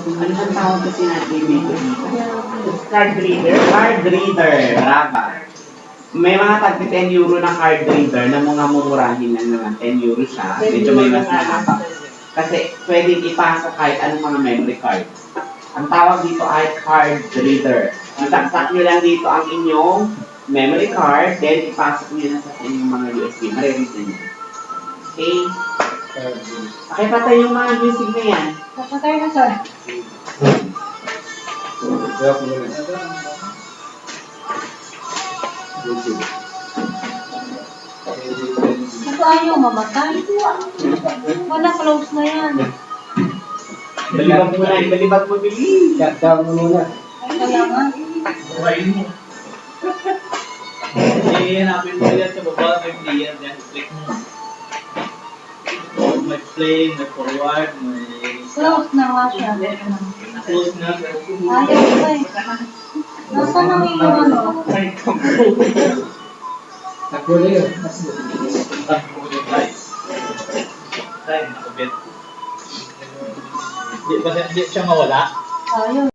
Ano ang tawag kasi natin dito? Card reader? Card reader. Brava. May mga tagpi 10 euro na card reader na mga mumurahin na naman. 10 euro siya. Medyo may mas mahaba. Kasi pwedeng ipasok kahit anong mga memory card. Ang tawag dito ay card reader. Isaksak nyo lang dito ang inyong memory card, then ipasok nyo na sa inyong mga USB. Marinig na nyo. Okay? Okay, patay yung mga music na yan. Patay na, sir. Ito ayaw mamatay. Wala, close na yan. Balibag mo na, balibag mo, Billy. Shutdown mo muna. Kaya nga. Buhayin mo. Hanapin mo yan sa baba, may player dyan. Click mo. May play, may forward, may... Close na nga siya. Close na. Ayaw pa eh. Nasaan ang iyong ano? Nakulo yun. Time, nakabit. Di siya mawala? Ayaw.